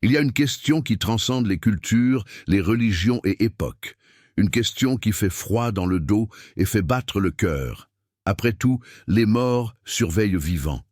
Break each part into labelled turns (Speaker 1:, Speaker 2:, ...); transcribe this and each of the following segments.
Speaker 1: Il y a une question qui transcende les cultures, les religions et époques. Une question qui fait froid dans le dos et fait battre le cœur. Après tout, les morts surveillent vivants.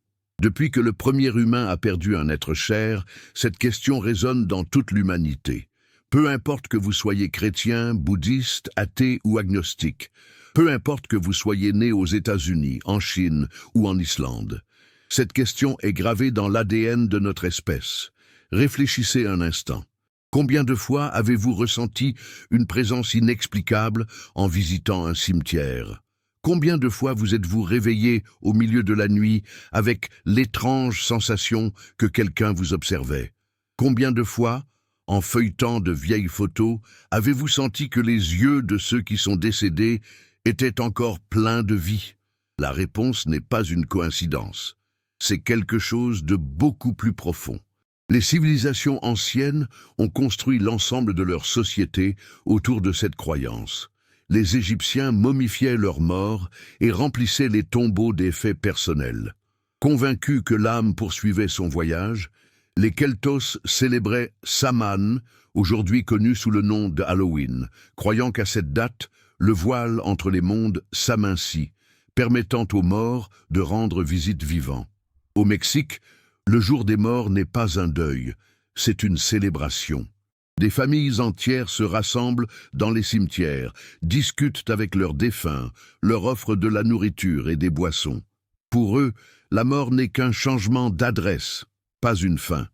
Speaker 1: Depuis que le premier humain a perdu un être cher, cette question résonne dans toute l'humanité. Peu importe que vous soyez chrétien, bouddhiste, athée ou agnostique. Peu importe que vous soyez né aux États-Unis, en Chine ou en Islande. Cette question est gravée dans l'ADN de notre espèce. Réfléchissez un instant. Combien de fois avez-vous ressenti une présence inexplicable en visitant un cimetière? Combien de fois vous êtes-vous réveillé au milieu de la nuit avec l'étrange sensation que quelqu'un vous observait? Combien de fois, en feuilletant de vieilles photos, avez-vous senti que les yeux de ceux qui sont décédés étaient encore pleins de vie? La réponse n'est pas une coïncidence. C'est quelque chose de beaucoup plus profond. Les civilisations anciennes ont construit l'ensemble de leur société autour de cette croyance. Les Égyptiens momifiaient leurs morts et remplissaient les tombeaux des faits personnels. Convaincus que l'âme poursuivait son voyage, les Keltos célébraient Samhain, aujourd'hui connu sous le nom de Halloween, croyant qu'à cette date, le voile entre les mondes s'amincit, permettant aux morts de rendre visite vivants. Au Mexique, le jour des morts n'est pas un deuil, c'est une célébration. Des familles entières se rassemblent dans les cimetières, discutent avec leurs défunts, leur offrent de la nourriture et des boissons. Pour eux, la mort n'est qu'un changement d'adresse, pas une fin.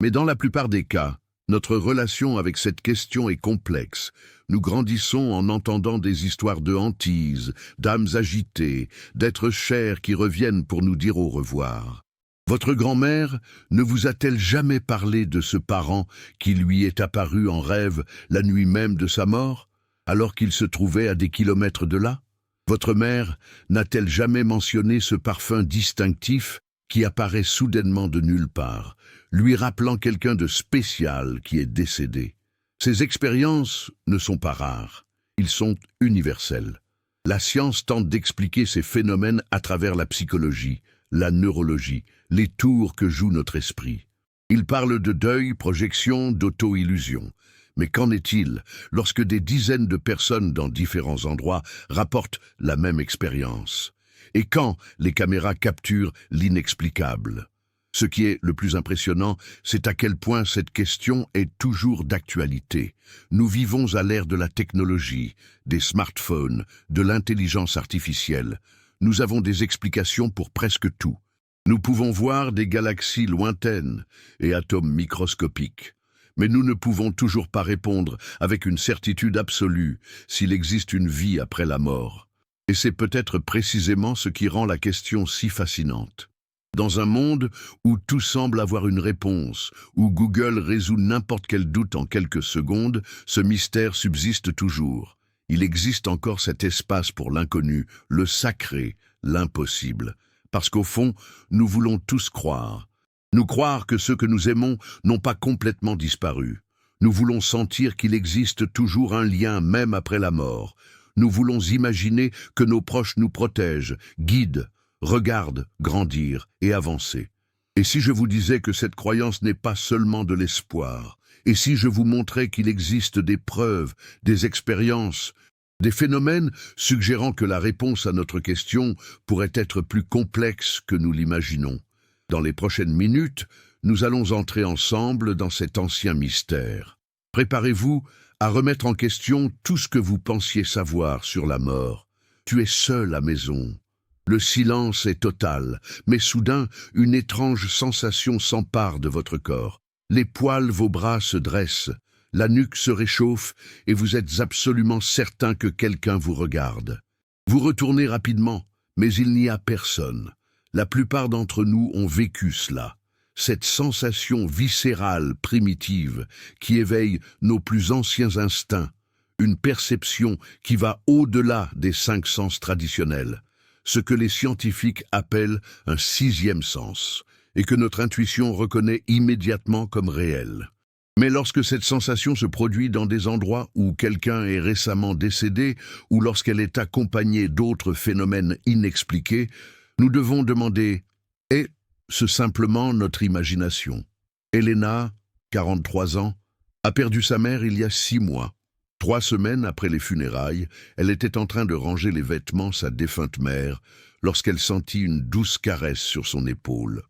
Speaker 1: Mais dans la plupart des cas, notre relation avec cette question est complexe. Nous grandissons en entendant des histoires de hantises, d'âmes agitées, d'êtres chers qui reviennent pour nous dire au revoir. Votre grand-mère ne vous a-t-elle jamais parlé de ce parent qui lui est apparu en rêve la nuit même de sa mort, alors qu'il se trouvait à des kilomètres de là? Votre mère n'a-t-elle jamais mentionné ce parfum distinctif qui apparaît soudainement de nulle part, lui rappelant quelqu'un de spécial qui est décédé? Ces expériences ne sont pas rares, ils sont universels. La science tente d'expliquer ces phénomènes à travers la psychologie, la neurologie, les tours que joue notre esprit. Il parle de deuil, projection, d'auto-illusion. Mais qu'en est-il lorsque des dizaines de personnes dans différents endroits rapportent la même expérience? Et quand les caméras capturent l'inexplicable? Ce qui est le plus impressionnant, c'est à quel point cette question est toujours d'actualité. Nous vivons à l'ère de la technologie, des smartphones, de l'intelligence artificielle. Nous avons des explications pour presque tout. Nous pouvons voir des galaxies lointaines et atomes microscopiques. Mais nous ne pouvons toujours pas répondre avec une certitude absolue s'il existe une vie après la mort. Et c'est peut-être précisément ce qui rend la question si fascinante. Dans un monde où tout semble avoir une réponse, où Google résout n'importe quel doute en quelques secondes, ce mystère subsiste toujours. Il existe encore cet espace pour l'inconnu, le sacré, l'impossible. Parce qu'au fond, nous voulons tous croire. Nous croire que ceux que nous aimons n'ont pas complètement disparu. Nous voulons sentir qu'il existe toujours un lien même après la mort. Nous voulons imaginer que nos proches nous protègent, guident, regardent grandir et avancer. Et si je vous disais que cette croyance n'est pas seulement de l'espoir, et si je vous montrais qu'il existe des preuves, des expériences, des phénomènes suggérant que la réponse à notre question pourrait être plus complexe que nous l'imaginons. Dans les prochaines minutes, nous allons entrer ensemble dans cet ancien mystère. Préparez-vous à remettre en question tout ce que vous pensiez savoir sur la mort. Tu es seul à maison. Le silence est total, mais soudain, une étrange sensation s'empare de votre corps. Les poils, vos bras se dressent, la nuque se réchauffe et vous êtes absolument certain que quelqu'un vous regarde. Vous retournez rapidement, mais il n'y a personne. La plupart d'entre nous ont vécu cela. Cette sensation viscérale, primitive, qui éveille nos plus anciens instincts, une perception qui va au-delà des 5 sens traditionnels, ce que les scientifiques appellent un 6e sens, et que notre intuition reconnaît immédiatement comme réel. Mais lorsque cette sensation se produit dans des endroits où quelqu'un est récemment décédé, ou lorsqu'elle est accompagnée d'autres phénomènes inexpliqués, nous devons demander « est-ce simplement notre imagination ?» Elena, 43 ans, a perdu sa mère il y a 6 mois. 3 semaines après les funérailles, elle était en train de ranger les vêtements sa défunte mère lorsqu'elle sentit une douce caresse sur son épaule.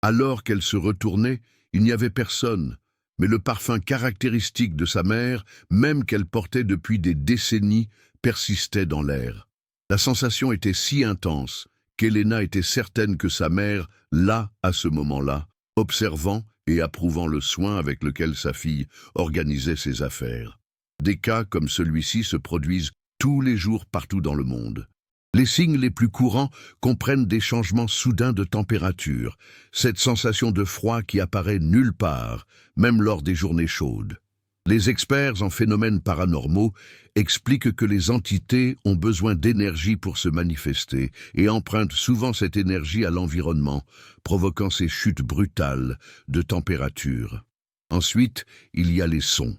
Speaker 1: Alors qu'elle se retournait, il n'y avait personne, mais le parfum caractéristique de sa mère, même qu'elle portait depuis des décennies, persistait dans l'air. La sensation était si intense qu'Helena était certaine que sa mère, là, à ce moment-là, observant et approuvant le soin avec lequel sa fille organisait ses affaires. Des cas comme celui-ci se produisent tous les jours partout dans le monde. Les signes les plus courants comprennent des changements soudains de température, cette sensation de froid qui apparaît nulle part, même lors des journées chaudes. Les experts en phénomènes paranormaux expliquent que les entités ont besoin d'énergie pour se manifester et empruntent souvent cette énergie à l'environnement, provoquant ces chutes brutales de température. Ensuite, il y a les sons.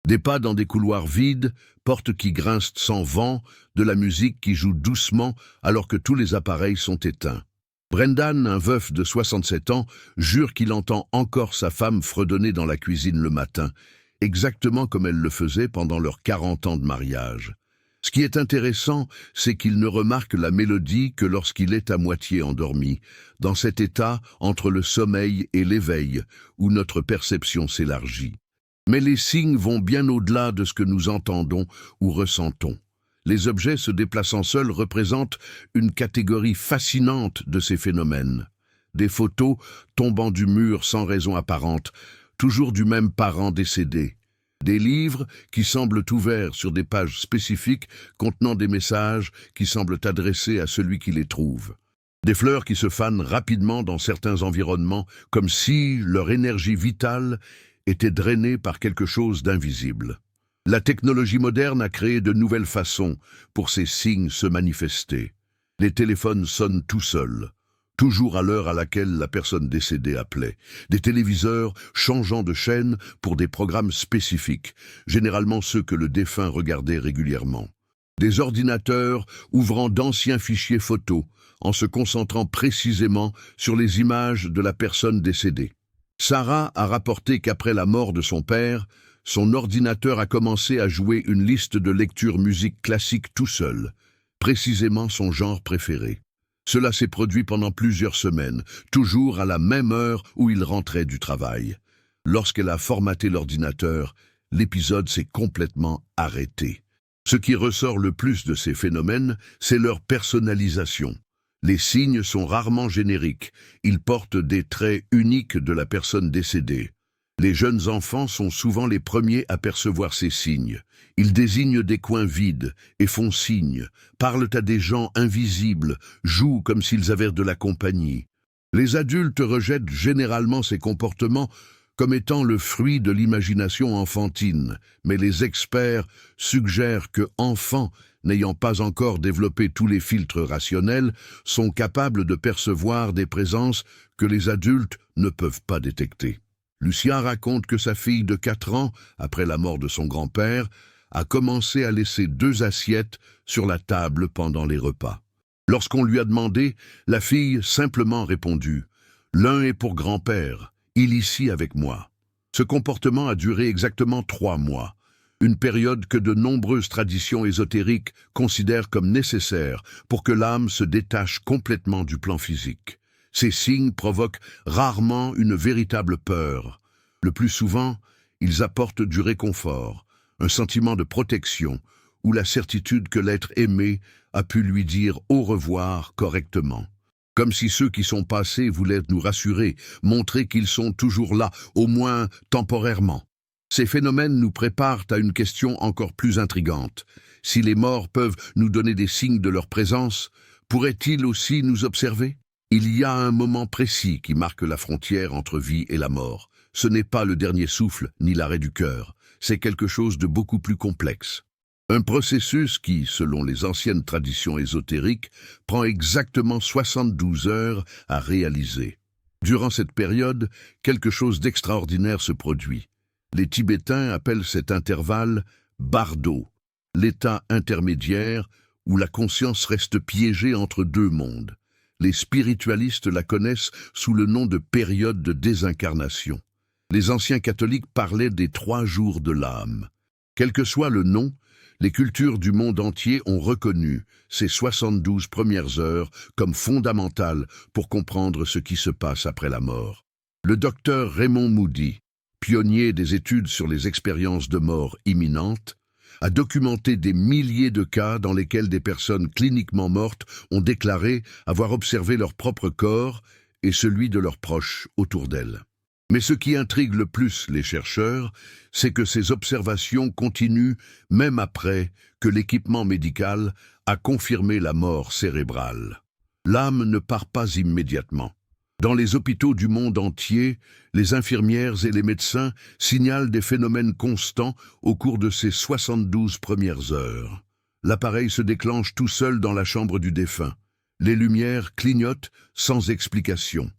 Speaker 1: Des pas dans des couloirs vides, portes qui grincent sans vent, de la musique qui joue doucement alors que tous les appareils sont éteints. Brendan, un veuf de 67 ans, jure qu'il entend encore sa femme fredonner dans la cuisine le matin, exactement comme elle le faisait pendant leurs 40 ans de mariage. Ce qui est intéressant, c'est qu'il ne remarque la mélodie que lorsqu'il est à moitié endormi, dans cet état entre le sommeil et l'éveil, où notre perception s'élargit. Mais les signes vont bien au-delà de ce que nous entendons ou ressentons. Les objets se déplaçant seuls représentent une catégorie fascinante de ces phénomènes. Des photos tombant du mur sans raison apparente, toujours du même parent décédé. Des livres qui semblent ouverts sur des pages spécifiques contenant des messages qui semblent adressés à celui qui les trouve. Des fleurs qui se fanent rapidement dans certains environnements, comme si leur énergie vitale était drainée par quelque chose d'invisible. La technologie moderne a créé de nouvelles façons pour ces signes se manifester. Les téléphones sonnent tout seuls, toujours à l'heure à laquelle la personne décédée appelait. Des téléviseurs changeant de chaîne pour des programmes spécifiques, généralement ceux que le défunt regardait régulièrement. Des ordinateurs ouvrant d'anciens fichiers photos en se concentrant précisément sur les images de la personne décédée. Sarah a rapporté qu'après la mort de son père, son ordinateur a commencé à jouer une liste de lecture musique classique tout seul, précisément son genre préféré. Cela s'est produit pendant plusieurs semaines, toujours à la même heure où il rentrait du travail. Lorsqu'elle a formaté l'ordinateur, l'épisode s'est complètement arrêté. Ce qui ressort le plus de ces phénomènes, c'est leur personnalisation. Les signes sont rarement génériques, ils portent des traits uniques de la personne décédée. Les jeunes enfants sont souvent les premiers à percevoir ces signes. Ils désignent des coins vides et font signe, parlent à des gens invisibles, jouent comme s'ils avaient de la compagnie. Les adultes rejettent généralement ces comportements comme étant le fruit de l'imagination enfantine, mais les experts suggèrent que enfants, n'ayant pas encore développé tous les filtres rationnels, sont capables de percevoir des présences que les adultes ne peuvent pas détecter. Lucien raconte que sa fille de 4 ans, après la mort de son grand-père, a commencé à laisser 2 assiettes sur la table pendant les repas. Lorsqu'on lui a demandé, la fille simplement répondu « L'un est pour grand-père, il ici avec moi ». Ce comportement a duré exactement 3 mois. Une période que de nombreuses traditions ésotériques considèrent comme nécessaire pour que l'âme se détache complètement du plan physique. Ces signes provoquent rarement une véritable peur. Le plus souvent, ils apportent du réconfort, un sentiment de protection ou la certitude que l'être aimé a pu lui dire au revoir correctement. Comme si ceux qui sont passés voulaient nous rassurer, montrer qu'ils sont toujours là, au moins temporairement. Ces phénomènes nous préparent à une question encore plus intrigante. Si les morts peuvent nous donner des signes de leur présence, pourraient-ils aussi nous observer? Il y a un moment précis qui marque la frontière entre vie et la mort. Ce n'est pas le dernier souffle ni l'arrêt du cœur. C'est quelque chose de beaucoup plus complexe. Un processus qui, selon les anciennes traditions ésotériques, prend exactement 72 heures à réaliser. Durant cette période, quelque chose d'extraordinaire se produit. Les Tibétains appellent cet intervalle « bardo », l'état intermédiaire où la conscience reste piégée entre 2 mondes. Les spiritualistes la connaissent sous le nom de période de désincarnation. Les anciens catholiques parlaient des 3 jours de l'âme. Quel que soit le nom, les cultures du monde entier ont reconnu ces 72 premières heures comme fondamentales pour comprendre ce qui se passe après la mort. Le docteur Raymond Moody, pionnier des études sur les expériences de mort imminente, a documenté des milliers de cas dans lesquels des personnes cliniquement mortes ont déclaré avoir observé leur propre corps et celui de leurs proches autour d'elles. Mais ce qui intrigue le plus les chercheurs, c'est que ces observations continuent même après que l'équipement médical a confirmé la mort cérébrale. L'âme ne part pas immédiatement. Dans les hôpitaux du monde entier, les infirmières et les médecins signalent des phénomènes constants au cours de ces 72 premières heures. L'appareil se déclenche tout seul dans la chambre du défunt. Les lumières clignotent sans explication.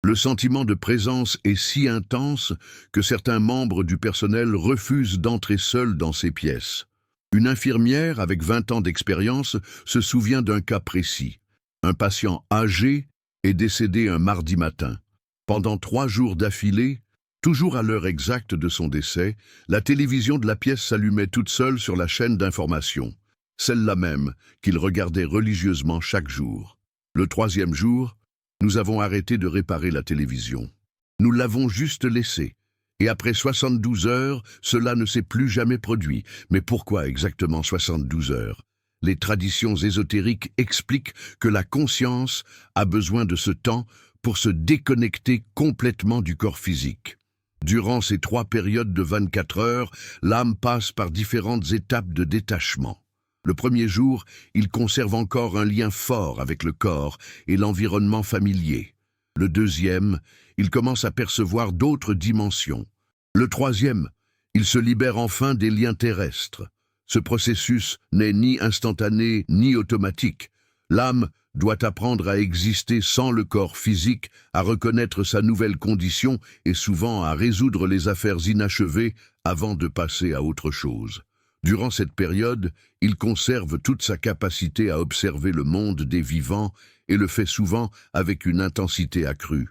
Speaker 1: Le sentiment de présence est si intense que certains membres du personnel refusent d'entrer seuls dans ces pièces. Une infirmière avec 20 ans d'expérience se souvient d'un cas précis. Un patient âgé est décédé un mardi matin. Pendant 3 jours d'affilée, toujours à l'heure exacte de son décès, la télévision de la pièce s'allumait toute seule sur la chaîne d'information, celle-là même qu'il regardait religieusement chaque jour. Le 3e jour, nous avons arrêté de réparer la télévision. Nous l'avons juste laissée. Et après 72 heures, cela ne s'est plus jamais produit. Mais pourquoi exactement 72 heures ? Les traditions ésotériques expliquent que la conscience a besoin de ce temps pour se déconnecter complètement du corps physique. Durant ces 3 périodes de 24 heures, l'âme passe par différentes étapes de détachement. Le 1er jour, il conserve encore un lien fort avec le corps et l'environnement familier. Le 2e, il commence à percevoir d'autres dimensions. Le 3e, il se libère enfin des liens terrestres. Ce processus n'est ni instantané ni automatique. L'âme doit apprendre à exister sans le corps physique, à reconnaître sa nouvelle condition et souvent à résoudre les affaires inachevées avant de passer à autre chose. Durant cette période, il conserve toute sa capacité à observer le monde des vivants et le fait souvent avec une intensité accrue.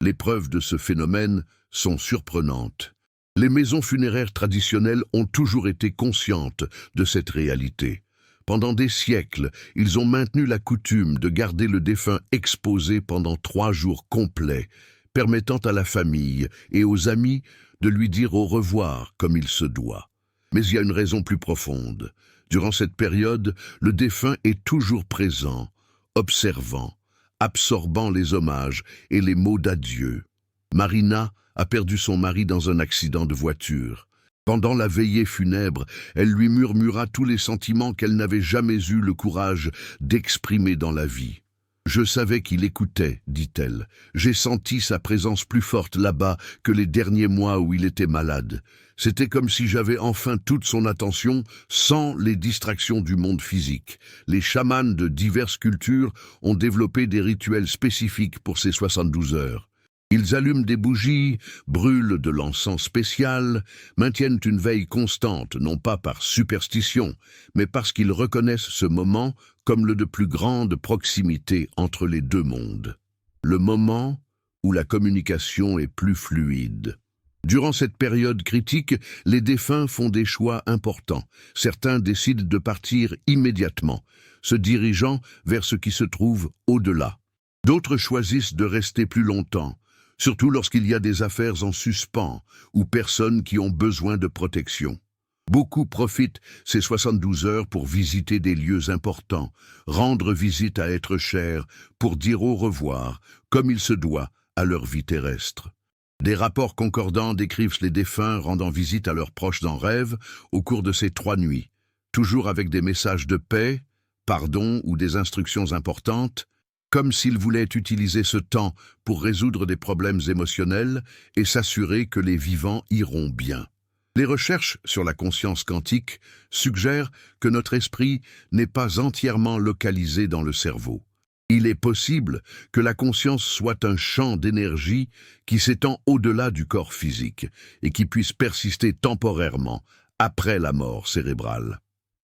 Speaker 1: Les preuves de ce phénomène sont surprenantes. Les maisons funéraires traditionnelles ont toujours été conscientes de cette réalité. Pendant des siècles, ils ont maintenu la coutume de garder le défunt exposé pendant 3 jours complets, permettant à la famille et aux amis de lui dire au revoir comme il se doit. Mais il y a une raison plus profonde. Durant cette période, le défunt est toujours présent, observant, absorbant les hommages et les mots d'adieu. Marina a perdu son mari dans un accident de voiture. Pendant la veillée funèbre, elle lui murmura tous les sentiments qu'elle n'avait jamais eu le courage d'exprimer dans la vie. « Je savais qu'il écoutait, dit-elle. J'ai senti sa présence plus forte là-bas que les derniers mois où il était malade. C'était comme si j'avais enfin toute son attention sans les distractions du monde physique. Les chamans de diverses cultures ont développé des rituels spécifiques pour ces 72 heures. Ils allument des bougies, brûlent de l'encens spécial, maintiennent une veille constante, non pas par superstition, mais parce qu'ils reconnaissent ce moment comme le de plus grande proximité entre les 2 mondes. Le moment où la communication est plus fluide. Durant cette période critique, les défunts font des choix importants. Certains décident de partir immédiatement, se dirigeant vers ce qui se trouve au-delà. D'autres choisissent de rester plus longtemps, surtout lorsqu'il y a des affaires en suspens ou personnes qui ont besoin de protection. Beaucoup profitent ces 72 heures pour visiter des lieux importants, rendre visite à êtres chers, pour dire au revoir, comme il se doit, à leur vie terrestre. Des rapports concordants décrivent les défunts rendant visite à leurs proches en rêve au cours de ces 3 nuits, toujours avec des messages de paix, pardon ou des instructions importantes, comme s'ils voulaient utiliser ce temps pour résoudre des problèmes émotionnels et s'assurer que les vivants iront bien. Les recherches sur la conscience quantique suggèrent que notre esprit n'est pas entièrement localisé dans le cerveau. Il est possible que la conscience soit un champ d'énergie qui s'étend au-delà du corps physique et qui puisse persister temporairement après la mort cérébrale.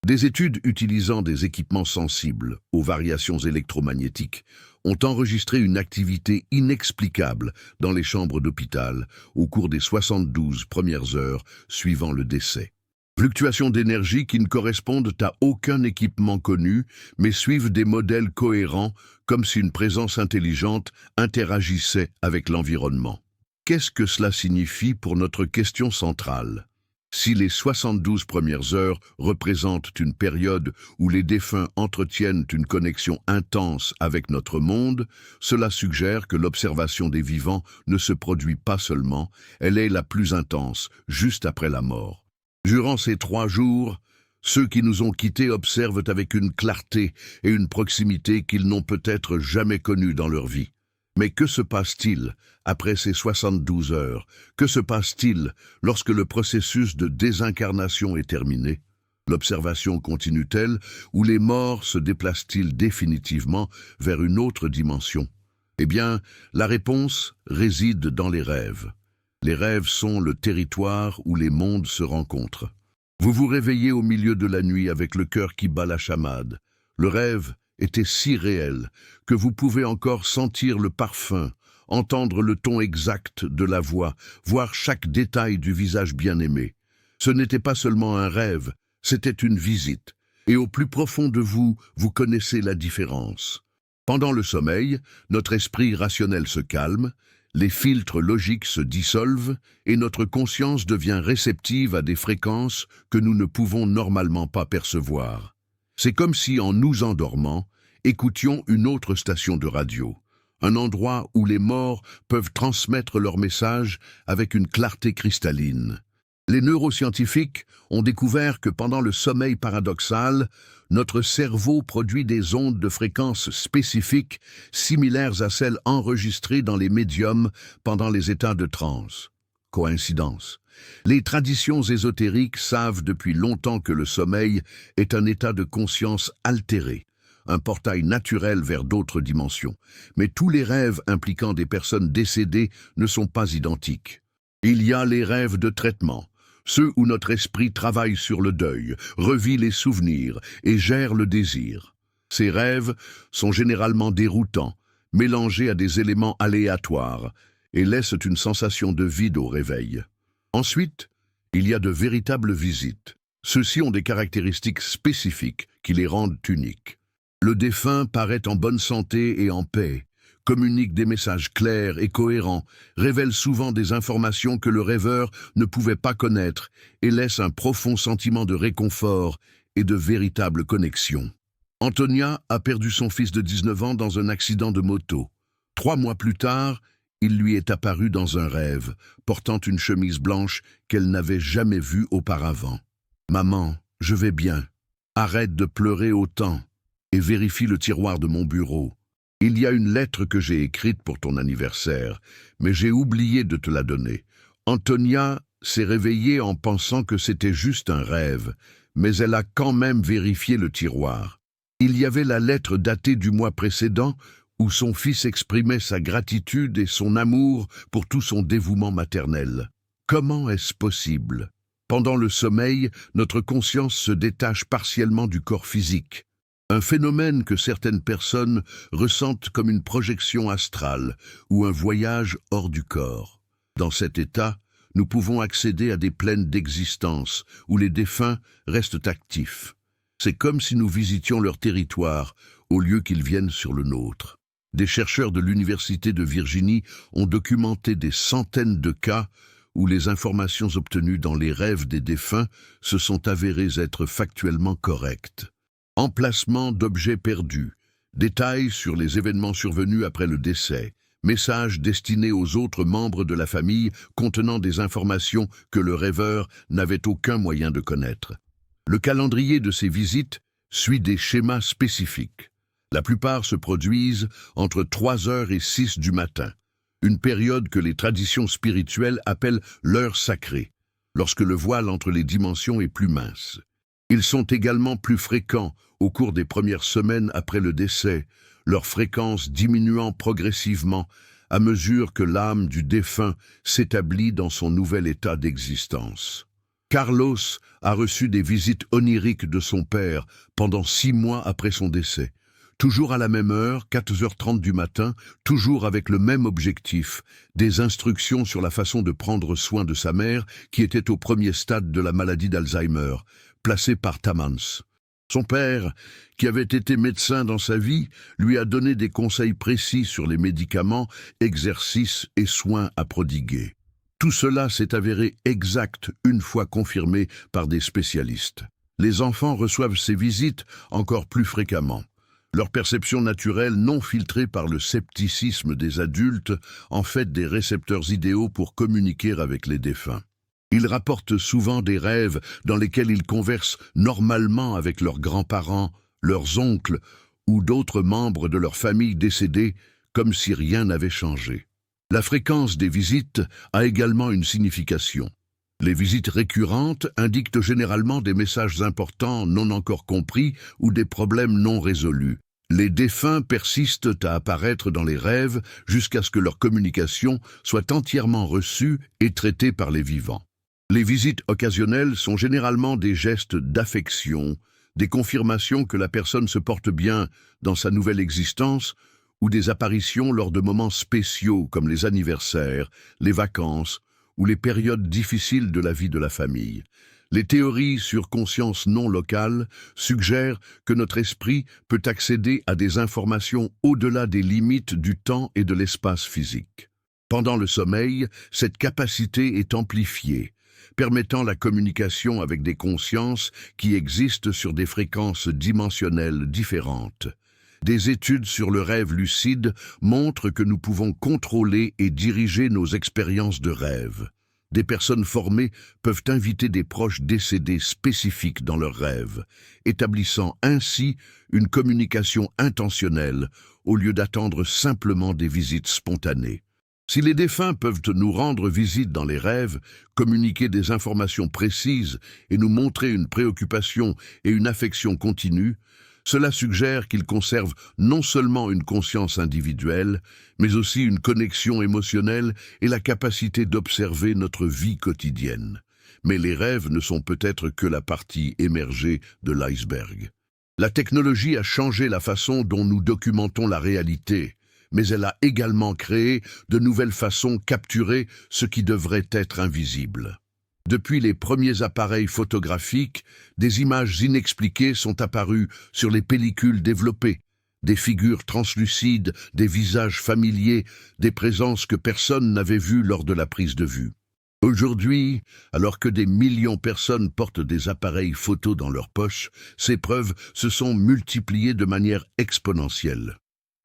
Speaker 1: Des études utilisant des équipements sensibles aux variations électromagnétiques ont enregistré une activité inexplicable dans les chambres d'hôpital au cours des 72 premières heures suivant le décès. Fluctuations d'énergie qui ne correspondent à aucun équipement connu, mais suivent des modèles cohérents, comme si une présence intelligente interagissait avec l'environnement. Qu'est-ce que cela signifie pour notre question centrale? Si les 72 premières heures représentent une période où les défunts entretiennent une connexion intense avec notre monde, cela suggère que l'observation des vivants ne se produit pas seulement, elle est la plus intense, juste après la mort. Durant ces 3 jours, ceux qui nous ont quittés observent avec une clarté et une proximité qu'ils n'ont peut-être jamais connues dans leur vie. Mais que se passe-t-il après ces 72 heures? Que se passe-t-il lorsque le processus de désincarnation est terminé? L'observation continue-t-elle ou les morts se déplacent-ils définitivement vers une autre dimension? Eh bien, la réponse réside dans les rêves. Les rêves sont le territoire où les mondes se rencontrent. Vous vous réveillez au milieu de la nuit avec le cœur qui bat la chamade. Le rêve était si réel que vous pouvez encore sentir le parfum, entendre le ton exact de la voix, voir chaque détail du visage bien-aimé. Ce n'était pas seulement un rêve, c'était une visite. Et au plus profond de vous, vous connaissez la différence. Pendant le sommeil, notre esprit rationnel se calme, les filtres logiques se dissolvent et notre conscience devient réceptive à des fréquences que nous ne pouvons normalement pas percevoir. C'est comme si, en nous endormant, écoutions une autre station de radio, un endroit où les morts peuvent transmettre leurs messages avec une clarté cristalline. Les neuroscientifiques ont découvert que pendant le sommeil paradoxal, notre cerveau produit des ondes de fréquences spécifiques similaires à celles enregistrées dans les médiums pendant les états de transe. Coïncidence. Les traditions ésotériques savent depuis longtemps que le sommeil est un état de conscience altéré, un portail naturel vers d'autres dimensions. Mais tous les rêves impliquant des personnes décédées ne sont pas identiques. Il y a les rêves de traitement, ceux où notre esprit travaille sur le deuil, revit les souvenirs et gère le désir. Ces rêves sont généralement déroutants, mélangés à des éléments aléatoires, et laissent une sensation de vide au réveil. Ensuite, il y a de véritables visites. Ceux-ci ont des caractéristiques spécifiques qui les rendent uniques. Le défunt paraît en bonne santé et en paix, communique des messages clairs et cohérents, révèle souvent des informations que le rêveur ne pouvait pas connaître et laisse un profond sentiment de réconfort et de véritable connexion. Antonia a perdu son fils de 19 ans dans un accident de moto. 3 mois plus tard, il lui est apparu dans un rêve, portant une chemise blanche qu'elle n'avait jamais vue auparavant. « Maman, je vais bien. Arrête de pleurer autant et vérifie le tiroir de mon bureau. Il y a une lettre que j'ai écrite pour ton anniversaire, mais j'ai oublié de te la donner. » Antonia s'est réveillée en pensant que c'était juste un rêve, mais elle a quand même vérifié le tiroir. Il y avait la lettre datée du mois précédent où son fils exprimait sa gratitude et son amour pour tout son dévouement maternel. Comment est-ce possible? Pendant le sommeil, notre conscience se détache partiellement du corps physique. Un phénomène que certaines personnes ressentent comme une projection astrale ou un voyage hors du corps. Dans cet état, nous pouvons accéder à des plaines d'existence où les défunts restent actifs. C'est comme si nous visitions leur territoire au lieu qu'ils viennent sur le nôtre. Des chercheurs de l'Université de Virginie ont documenté des centaines de cas où les informations obtenues dans les rêves des défunts se sont avérées être factuellement correctes. Emplacement d'objets perdus, détails sur les événements survenus après le décès, messages destinés aux autres membres de la famille contenant des informations que le rêveur n'avait aucun moyen de connaître. Le calendrier de ces visites suit des schémas spécifiques. La plupart se produisent entre 3 heures et 6 du matin, une période que les traditions spirituelles appellent l'heure sacrée, lorsque le voile entre les dimensions est plus mince. Ils sont également plus fréquents au cours des premières semaines après le décès, leur fréquence diminuant progressivement à mesure que l'âme du défunt s'établit dans son nouvel état d'existence. Carlos a reçu des visites oniriques de son père pendant 6 mois après son décès. Toujours à la même heure, 4h30 du matin, toujours avec le même objectif, des instructions sur la façon de prendre soin de sa mère qui était au premier stade de la maladie d'Alzheimer, placée par Tammans. Son père, qui avait été médecin dans sa vie, lui a donné des conseils précis sur les médicaments, exercices et soins à prodiguer. Tout cela s'est avéré exact une fois confirmé par des spécialistes. Les enfants reçoivent ces visites encore plus fréquemment. Leur perception naturelle, non filtrée par le scepticisme des adultes, en fait des récepteurs idéaux pour communiquer avec les défunts. Ils rapportent souvent des rêves dans lesquels ils conversent normalement avec leurs grands-parents, leurs oncles ou d'autres membres de leur famille décédés, comme si rien n'avait changé. La fréquence des visites a également une signification. Les visites récurrentes indiquent généralement des messages importants non encore compris ou des problèmes non résolus. Les défunts persistent à apparaître dans les rêves jusqu'à ce que leur communication soit entièrement reçue et traitée par les vivants. Les visites occasionnelles sont généralement des gestes d'affection, des confirmations que la personne se porte bien dans sa nouvelle existence ou des apparitions lors de moments spéciaux comme les anniversaires, les vacances, ou les périodes difficiles de la vie de la famille. Les théories sur conscience non locale suggèrent que notre esprit peut accéder à des informations au-delà des limites du temps et de l'espace physique. Pendant le sommeil, cette capacité est amplifiée, permettant la communication avec des consciences qui existent sur des fréquences dimensionnelles différentes. Des études sur le rêve lucide montrent que nous pouvons contrôler et diriger nos expériences de rêve. Des personnes formées peuvent inviter des proches décédés spécifiques dans leurs rêves, établissant ainsi une communication intentionnelle au lieu d'attendre simplement des visites spontanées. Si les défunts peuvent nous rendre visite dans les rêves, communiquer des informations précises et nous montrer une préoccupation et une affection continue, cela suggère qu'ils conservent non seulement une conscience individuelle, mais aussi une connexion émotionnelle et la capacité d'observer notre vie quotidienne. Mais les rêves ne sont peut-être que la partie émergée de l'iceberg. La technologie a changé la façon dont nous documentons la réalité, mais elle a également créé de nouvelles façons de capturer ce qui devrait être invisible. Depuis les premiers appareils photographiques, des images inexpliquées sont apparues sur les pellicules développées. Des figures translucides, des visages familiers, des présences que personne n'avait vues lors de la prise de vue. Aujourd'hui, alors que des millions de personnes portent des appareils photo dans leur poche, ces preuves se sont multipliées de manière exponentielle.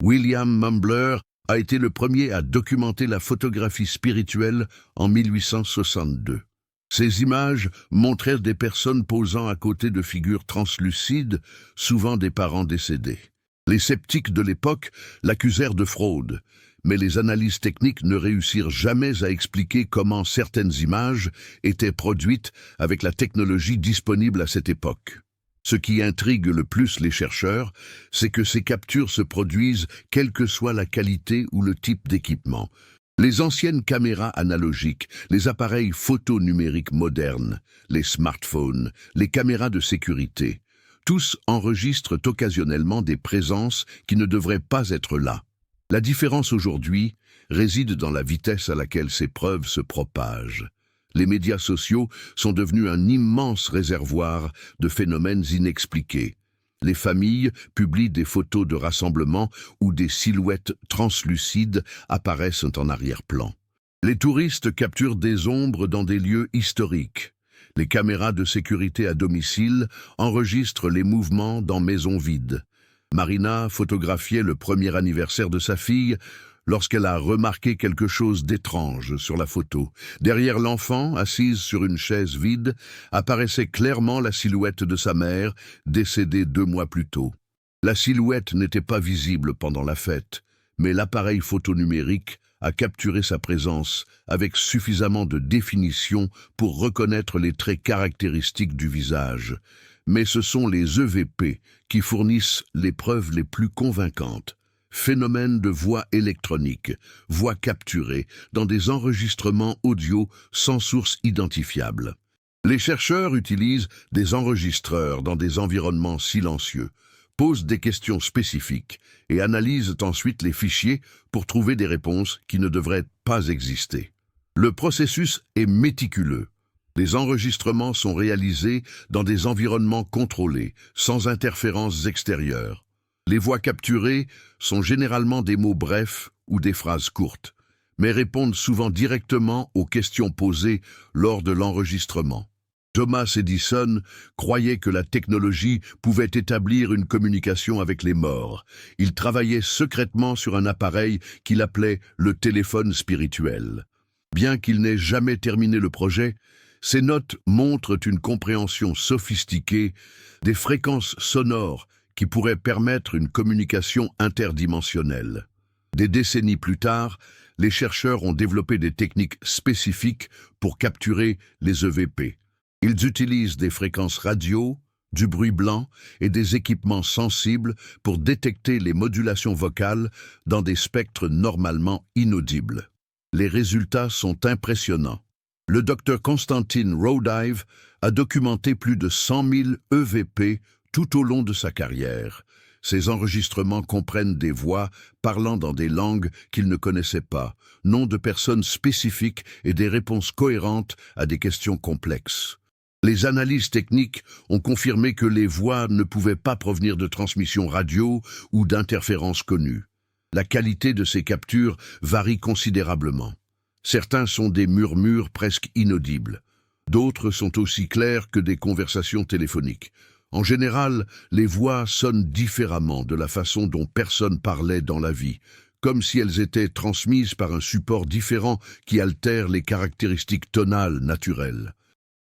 Speaker 1: William Mumbler a été le premier à documenter la photographie spirituelle en 1862. Ces images montrèrent des personnes posant à côté de figures translucides, souvent des parents décédés. Les sceptiques de l'époque l'accusèrent de fraude, mais les analyses techniques ne réussirent jamais à expliquer comment certaines images étaient produites avec la technologie disponible à cette époque. Ce qui intrigue le plus les chercheurs, c'est que ces captures se produisent quelle que soit la qualité ou le type d'équipement. Les anciennes caméras analogiques, les appareils photo numériques modernes, les smartphones, les caméras de sécurité, tous enregistrent occasionnellement des présences qui ne devraient pas être là. La différence aujourd'hui réside dans la vitesse à laquelle ces preuves se propagent. Les médias sociaux sont devenus un immense réservoir de phénomènes inexpliqués. Les familles publient des photos de rassemblements où des silhouettes translucides apparaissent en arrière-plan. Les touristes capturent des ombres dans des lieux historiques. Les caméras de sécurité à domicile enregistrent les mouvements dans maisons vides. Marina photographiait le premier anniversaire de sa fille lorsqu'elle a remarqué quelque chose d'étrange sur la photo. Derrière l'enfant, assise sur une chaise vide, apparaissait clairement la silhouette de sa mère, décédée 2 mois plus tôt. La silhouette n'était pas visible pendant la fête, mais l'appareil photo numérique a capturé sa présence avec suffisamment de définition pour reconnaître les traits caractéristiques du visage. Mais ce sont les EVP qui fournissent les preuves les plus convaincantes. Phénomène de voix électronique, voix capturée dans des enregistrements audio sans source identifiable. Les chercheurs utilisent des enregistreurs dans des environnements silencieux, posent des questions spécifiques et analysent ensuite les fichiers pour trouver des réponses qui ne devraient pas exister. Le processus est méticuleux. Les enregistrements sont réalisés dans des environnements contrôlés, sans interférences extérieures. Les voix capturées sont généralement des mots brefs ou des phrases courtes, mais répondent souvent directement aux questions posées lors de l'enregistrement. Thomas Edison croyait que la technologie pouvait établir une communication avec les morts. Il travaillait secrètement sur un appareil qu'il appelait le téléphone spirituel. Bien qu'il n'ait jamais terminé le projet, ses notes montrent une compréhension sophistiquée des fréquences sonores qui pourraient permettre une communication interdimensionnelle. Des décennies plus tard, les chercheurs ont développé des techniques spécifiques pour capturer les EVP. Ils utilisent des fréquences radio, du bruit blanc et des équipements sensibles pour détecter les modulations vocales dans des spectres normalement inaudibles. Les résultats sont impressionnants. Le docteur Konstantin Raudive a documenté plus de 100 000 EVP tout au long de sa carrière. Ces enregistrements comprennent des voix parlant dans des langues qu'il ne connaissait pas, noms de personnes spécifiques et des réponses cohérentes à des questions complexes. Les analyses techniques ont confirmé que les voix ne pouvaient pas provenir de transmissions radio ou d'interférences connues. La qualité de ces captures varie considérablement. Certains sont des murmures presque inaudibles. D'autres sont aussi clairs que des conversations téléphoniques. En général, les voix sonnent différemment de la façon dont personne parlait dans la vie, comme si elles étaient transmises par un support différent qui altère les caractéristiques tonales naturelles.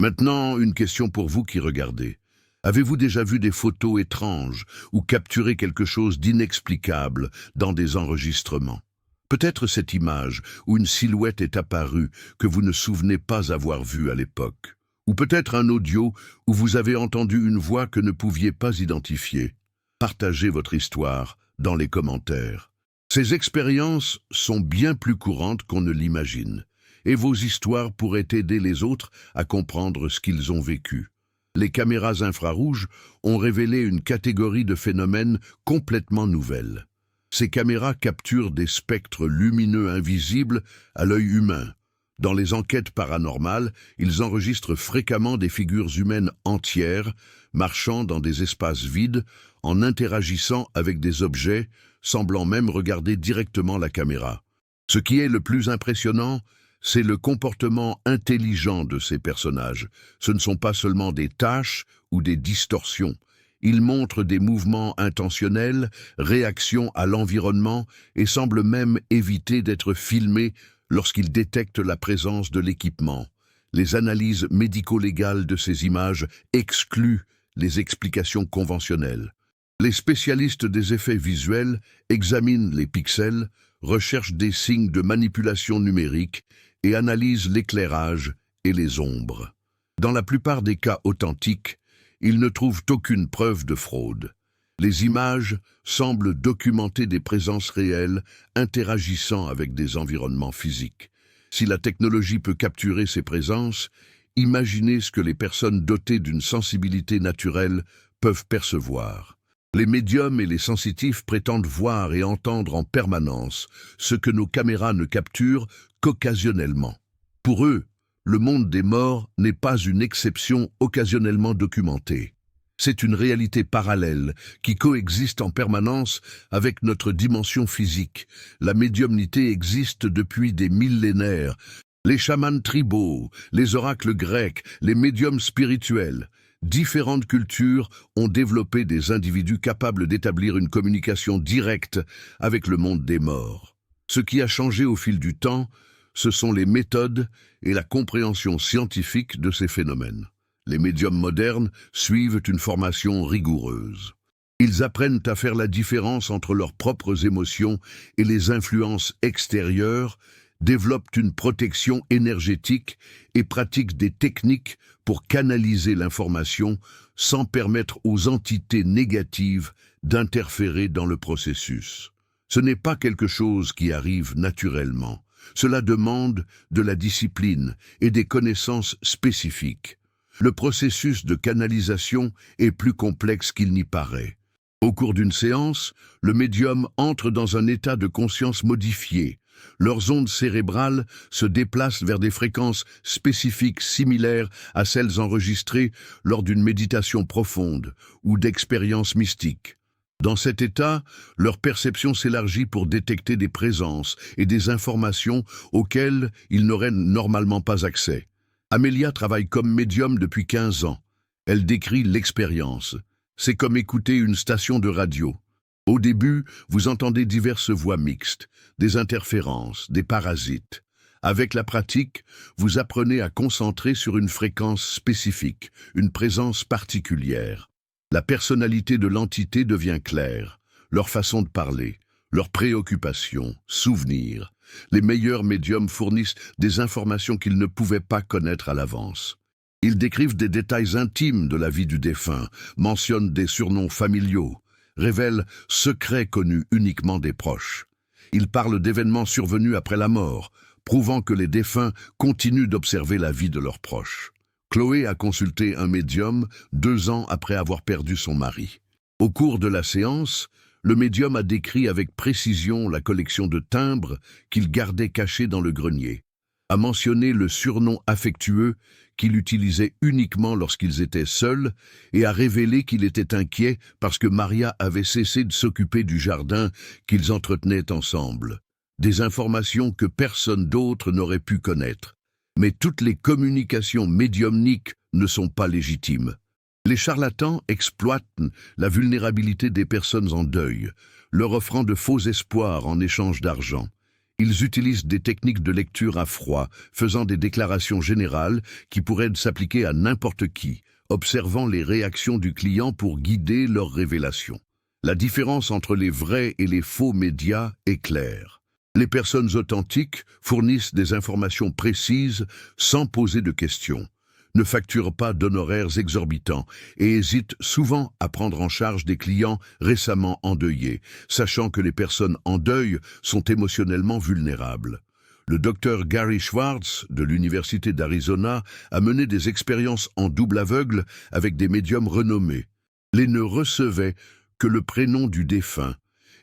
Speaker 1: Maintenant, une question pour vous qui regardez. Avez-vous déjà vu des photos étranges ou capturé quelque chose d'inexplicable dans des enregistrements? Peut-être cette image où une silhouette est apparue que vous ne souvenez pas avoir vue à l'époque. Ou peut-être un audio où vous avez entendu une voix que ne pouviez pas identifier. Partagez votre histoire dans les commentaires. Ces expériences sont bien plus courantes qu'on ne l'imagine, et vos histoires pourraient aider les autres à comprendre ce qu'ils ont vécu. Les caméras infrarouges ont révélé une catégorie de phénomènes complètement nouvelle. Ces caméras capturent des spectres lumineux invisibles à l'œil humain. Dans les enquêtes paranormales, ils enregistrent fréquemment des figures humaines entières, marchant dans des espaces vides, en interagissant avec des objets, semblant même regarder directement la caméra. Ce qui est le plus impressionnant, c'est le comportement intelligent de ces personnages. Ce ne sont pas seulement des tâches ou des distorsions. Ils montrent des mouvements intentionnels, réactions à l'environnement et semblent même éviter d'être filmés lorsqu'ils détectent la présence de l'équipement. Les analyses médico-légales de ces images excluent les explications conventionnelles. Les spécialistes des effets visuels examinent les pixels, recherchent des signes de manipulation numérique et analysent l'éclairage et les ombres. Dans la plupart des cas authentiques, ils ne trouvent aucune preuve de fraude. Les images semblent documenter des présences réelles interagissant avec des environnements physiques. Si la technologie peut capturer ces présences, imaginez ce que les personnes dotées d'une sensibilité naturelle peuvent percevoir. Les médiums et les sensitifs prétendent voir et entendre en permanence ce que nos caméras ne capturent qu'occasionnellement. Pour eux, le monde des morts n'est pas une exception occasionnellement documentée. C'est une réalité parallèle qui coexiste en permanence avec notre dimension physique. La médiumnité existe depuis des millénaires. Les chamans tribaux, les oracles grecs, les médiums spirituels. Différentes cultures ont développé des individus capables d'établir une communication directe avec le monde des morts. Ce qui a changé au fil du temps, ce sont les méthodes et la compréhension scientifique de ces phénomènes. Les médiums modernes suivent une formation rigoureuse. Ils apprennent à faire la différence entre leurs propres émotions et les influences extérieures, développent une protection énergétique et pratiquent des techniques pour canaliser l'information sans permettre aux entités négatives d'interférer dans le processus. Ce n'est pas quelque chose qui arrive naturellement. Cela demande de la discipline et des connaissances spécifiques. Le processus de canalisation est plus complexe qu'il n'y paraît. Au cours d'une séance, le médium entre dans un état de conscience modifié. Leurs ondes cérébrales se déplacent vers des fréquences spécifiques similaires à celles enregistrées lors d'une méditation profonde ou d'expériences mystiques. Dans cet état, leur perception s'élargit pour détecter des présences et des informations auxquelles ils n'auraient normalement pas accès. Amelia travaille comme médium depuis 15 ans. Elle décrit l'expérience. C'est comme écouter une station de radio. Au début, vous entendez diverses voix mixtes, des interférences, des parasites. Avec la pratique, vous apprenez à concentrer sur une fréquence spécifique, une présence particulière. La personnalité de l'entité devient claire, leur façon de parler, leurs préoccupations, souvenirs. Les meilleurs médiums fournissent des informations qu'ils ne pouvaient pas connaître à l'avance. Ils décrivent des détails intimes de la vie du défunt, mentionnent des surnoms familiaux, révèlent secrets connus uniquement des proches. Ils parlent d'événements survenus après la mort, prouvant que les défunts continuent d'observer la vie de leurs proches. Chloé a consulté un médium 2 ans après avoir perdu son mari. Au cours de la séance, le médium a décrit avec précision la collection de timbres qu'il gardait cachés dans le grenier, a mentionné le surnom affectueux qu'il utilisait uniquement lorsqu'ils étaient seuls et a révélé qu'il était inquiet parce que Maria avait cessé de s'occuper du jardin qu'ils entretenaient ensemble. Des informations que personne d'autre n'aurait pu connaître. Mais toutes les communications médiumniques ne sont pas légitimes. Les charlatans exploitent la vulnérabilité des personnes en deuil, leur offrant de faux espoirs en échange d'argent. Ils utilisent des techniques de lecture à froid, faisant des déclarations générales qui pourraient s'appliquer à n'importe qui, observant les réactions du client pour guider leurs révélations. La différence entre les vrais et les faux médias est claire. Les personnes authentiques fournissent des informations précises sans poser de questions, ne facturent pas d'honoraires exorbitants et hésitent souvent à prendre en charge des clients récemment endeuillés, sachant que les personnes en deuil sont émotionnellement vulnérables. Le docteur Gary Schwartz, de l'Université d'Arizona, a mené des expériences en double aveugle avec des médiums renommés. Les ne recevaient que le prénom du défunt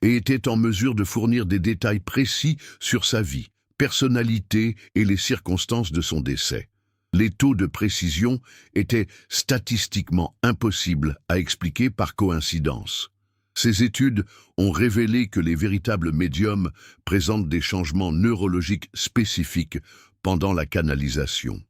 Speaker 1: et étaient en mesure de fournir des détails précis sur sa vie, personnalité et les circonstances de son décès. Les taux de précision étaient statistiquement impossibles à expliquer par coïncidence. Ces études ont révélé que les véritables médiums présentent des changements neurologiques spécifiques pendant la canalisation.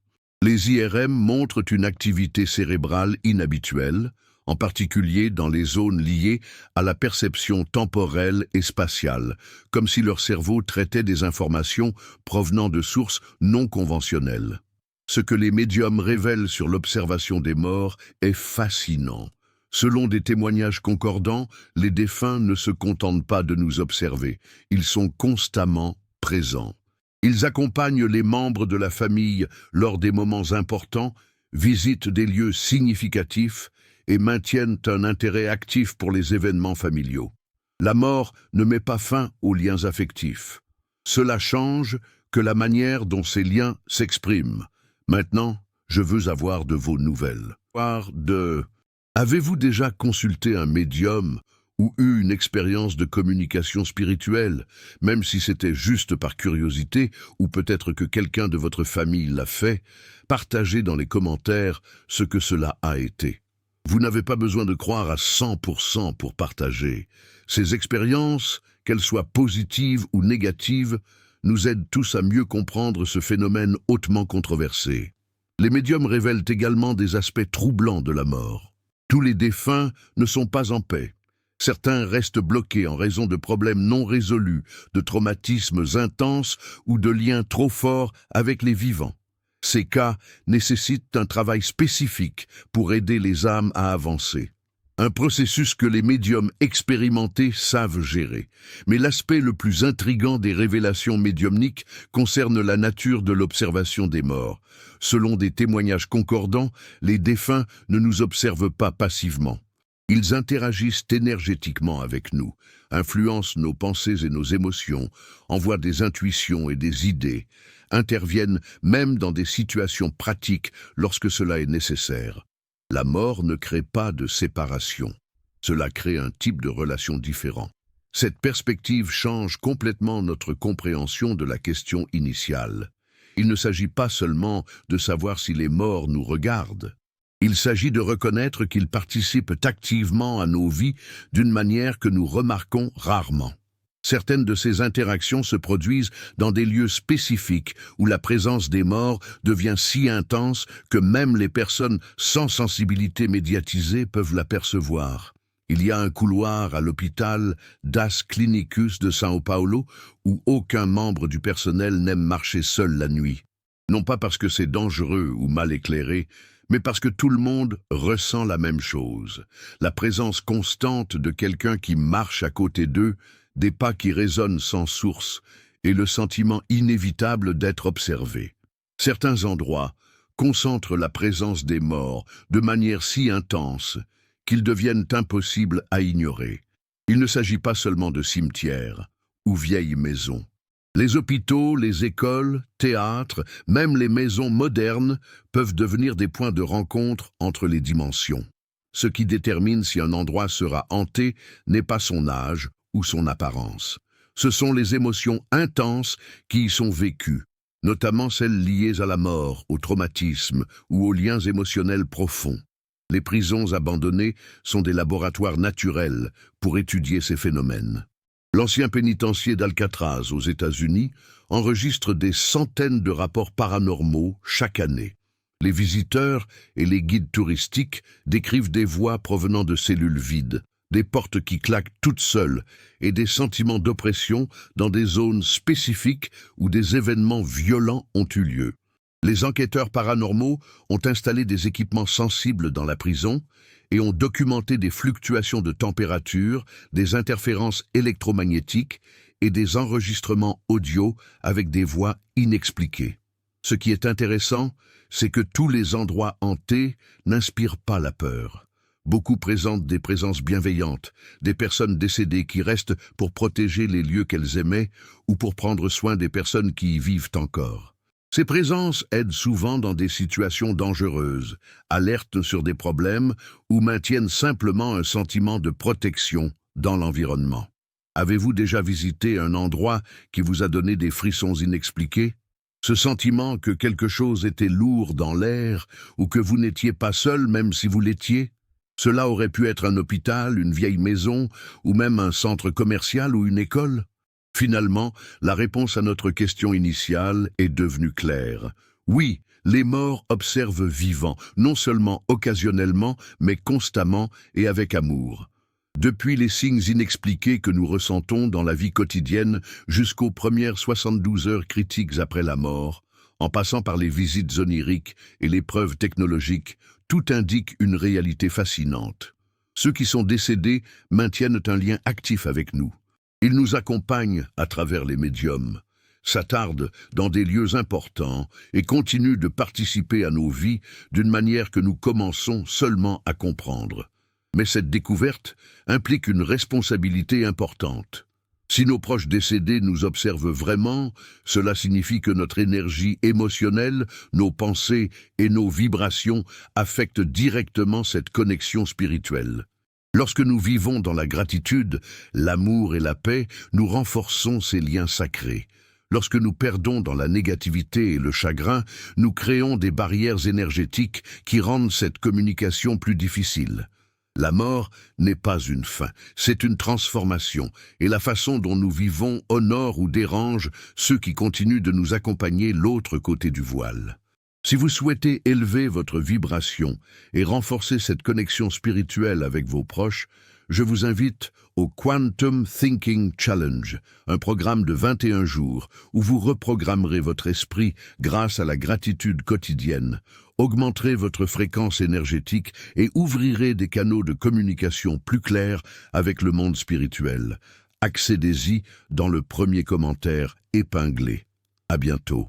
Speaker 1: Les IRM montrent une activité cérébrale inhabituelle, en particulier dans les zones liées à la perception temporelle et spatiale, comme si leur cerveau traitait des informations provenant de sources non conventionnelles. Ce que les médiums révèlent sur l'observation des morts est fascinant. Selon des témoignages concordants, les défunts ne se contentent pas de nous observer, ils sont constamment présents. Ils accompagnent les membres de la famille lors des moments importants, visitent des lieux significatifs et maintiennent un intérêt actif pour les événements familiaux. La mort ne met pas fin aux liens affectifs. Cela change que la manière dont ces liens s'expriment. Maintenant, je veux avoir de vos nouvelles. Avez-vous déjà consulté un médium ou eu une expérience de communication spirituelle, même si c'était juste par curiosité ou peut-être que quelqu'un de votre famille l'a fait? Partagez dans les commentaires ce que cela a été. Vous n'avez pas besoin de croire à 100% pour partager. Ces expériences, qu'elles soient positives ou négatives, nous aident tous à mieux comprendre ce phénomène hautement controversé. Les médiums révèlent également des aspects troublants de la mort. Tous les défunts ne sont pas en paix. Certains restent bloqués en raison de problèmes non résolus, de traumatismes intenses ou de liens trop forts avec les vivants. Ces cas nécessitent un travail spécifique pour aider les âmes à avancer. Un processus que les médiums expérimentés savent gérer. Mais l'aspect le plus intrigant des révélations médiumniques concerne la nature de l'observation des morts. Selon des témoignages concordants, les défunts ne nous observent pas passivement. Ils interagissent énergétiquement avec nous, influencent nos pensées et nos émotions, envoient des intuitions et des idées, interviennent même dans des situations pratiques lorsque cela est nécessaire. La mort ne crée pas de séparation. Cela crée un type de relation différent. Cette perspective change complètement notre compréhension de la question initiale. Il ne s'agit pas seulement de savoir si les morts nous regardent. Il s'agit de reconnaître qu'ils participent activement à nos vies d'une manière que nous remarquons rarement. Certaines de ces interactions se produisent dans des lieux spécifiques où la présence des morts devient si intense que même les personnes sans sensibilité médiatisée peuvent l'apercevoir. Il y a un couloir à l'hôpital Das Clínicas de São Paulo où aucun membre du personnel n'aime marcher seul la nuit. Non pas parce que c'est dangereux ou mal éclairé, mais parce que tout le monde ressent la même chose. La présence constante de quelqu'un qui marche à côté d'eux, des pas qui résonnent sans source, et le sentiment inévitable d'être observé. Certains endroits concentrent la présence des morts de manière si intense qu'ils deviennent impossibles à ignorer. Il ne s'agit pas seulement de cimetières ou vieilles maisons. Les hôpitaux, les écoles, théâtres, même les maisons modernes peuvent devenir des points de rencontre entre les dimensions. Ce qui détermine si un endroit sera hanté n'est pas son âge ou son apparence. Ce sont les émotions intenses qui y sont vécues, notamment celles liées à la mort, au traumatisme ou aux liens émotionnels profonds. Les prisons abandonnées sont des laboratoires naturels pour étudier ces phénomènes. L'ancien pénitencier d'Alcatraz aux États-Unis enregistre des centaines de rapports paranormaux chaque année. Les visiteurs et les guides touristiques décrivent des voix provenant de cellules vides, des portes qui claquent toutes seules et des sentiments d'oppression dans des zones spécifiques où des événements violents ont eu lieu. Les enquêteurs paranormaux ont installé des équipements sensibles dans la prison et ont documenté des fluctuations de température, des interférences électromagnétiques et des enregistrements audio avec des voix inexpliquées. Ce qui est intéressant, c'est que tous les endroits hantés n'inspirent pas la peur. Beaucoup présentent des présences bienveillantes, des personnes décédées qui restent pour protéger les lieux qu'elles aimaient ou pour prendre soin des personnes qui y vivent encore. Ces présences aident souvent dans des situations dangereuses, alertent sur des problèmes ou maintiennent simplement un sentiment de protection dans l'environnement. Avez-vous déjà visité un endroit qui vous a donné des frissons inexpliqués? Ce sentiment que quelque chose était lourd dans l'air ou que vous n'étiez pas seul même si vous l'étiez? Cela aurait pu être un hôpital, une vieille maison ou même un centre commercial ou une école. Finalement, la réponse à notre question initiale est devenue claire. Oui, les morts observent vivants, non seulement occasionnellement, mais constamment et avec amour. Depuis les signes inexpliqués que nous ressentons dans la vie quotidienne jusqu'aux premières 72 heures critiques après la mort, en passant par les visites oniriques et les preuves technologiques, tout indique une réalité fascinante. Ceux qui sont décédés maintiennent un lien actif avec nous. Ils nous accompagnent à travers les médiums, s'attardent dans des lieux importants et continuent de participer à nos vies d'une manière que nous commençons seulement à comprendre. Mais cette découverte implique une responsabilité importante. Si nos proches décédés nous observent vraiment, cela signifie que notre énergie émotionnelle, nos pensées et nos vibrations affectent directement cette connexion spirituelle. Lorsque nous vivons dans la gratitude, l'amour et la paix, nous renforçons ces liens sacrés. Lorsque nous perdons dans la négativité et le chagrin, nous créons des barrières énergétiques qui rendent cette communication plus difficile. La mort n'est pas une fin, c'est une transformation, et la façon dont nous vivons honore ou dérange ceux qui continuent de nous accompagner l'autre côté du voile. Si vous souhaitez élever votre vibration et renforcer cette connexion spirituelle avec vos proches, je vous invite au Quantum Thinking Challenge, un programme de 21 jours où vous reprogrammerez votre esprit grâce à la gratitude quotidienne, augmenterez votre fréquence énergétique et ouvrirez des canaux de communication plus clairs avec le monde spirituel. Accédez-y dans le premier commentaire épinglé. À bientôt.